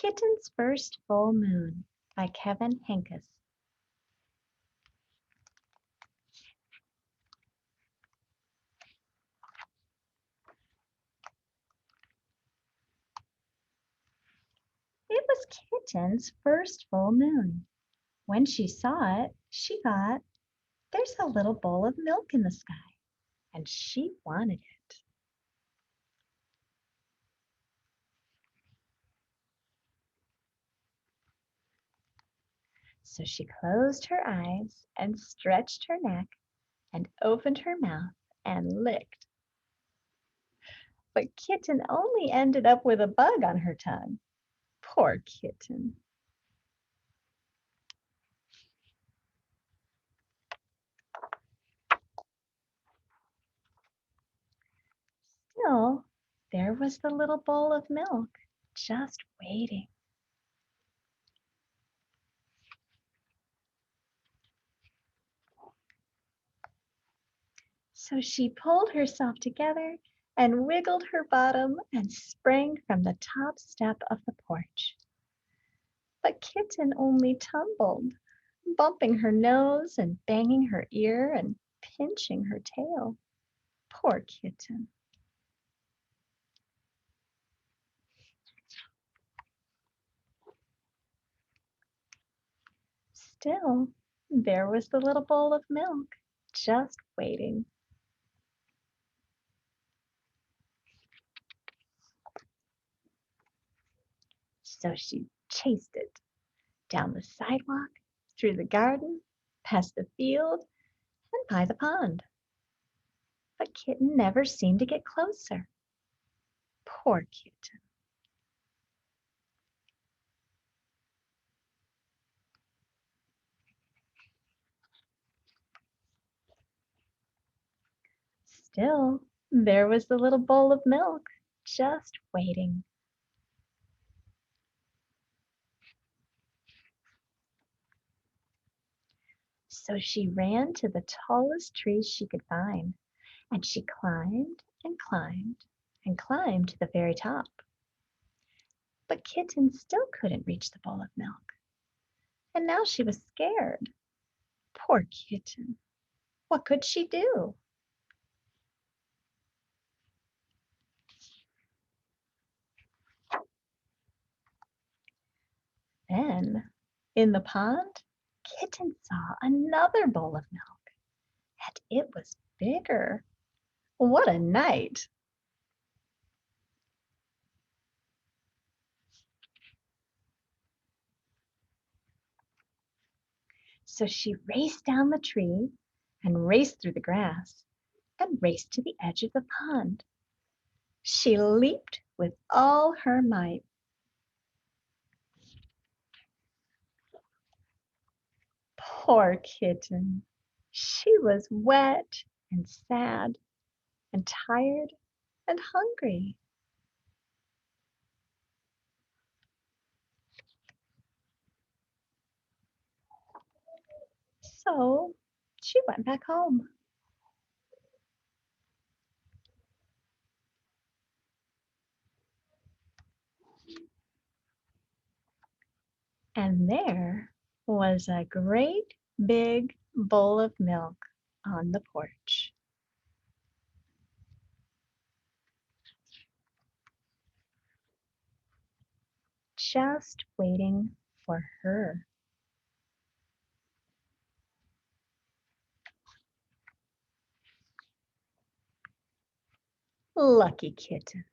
Kitten's First Full Moon by Henkes. It was Kitten's first full moon. When she saw it, she thought, there's a little bowl of milk in the sky, and she wanted it. So she closed her eyes and stretched her neck and opened her mouth and licked. But Kitten only ended up with a bug on her tongue. Poor Kitten. Still, there was the little bowl of milk, just waiting. So she pulled herself together and wiggled her bottom and sprang from the top step of the porch. But Kitten only tumbled, bumping her nose and banging her ear and pinching her tail. Poor Kitten. Still, there was the little bowl of milk, just waiting. So she chased it down the sidewalk, through the garden, past the field, and by the pond. But Kitten never seemed to get closer. Poor Kitten. Still, there was the little bowl of milk, just waiting. So she ran to the tallest tree she could find, and she climbed and climbed and climbed to the very top. But Kitten still couldn't reach the bowl of milk, and now she was scared. Poor Kitten. What could she do? Then, in the pond, Kitten saw another bowl of milk, and it was bigger. What a night! So she raced down the tree and raced through the grass and raced to the edge of the pond. She leaped with all her might. Poor Kitten. She was wet and sad and tired and hungry. So she went back home. And there was a great big bowl of milk on the porch. Just waiting for her. Lucky Kitten.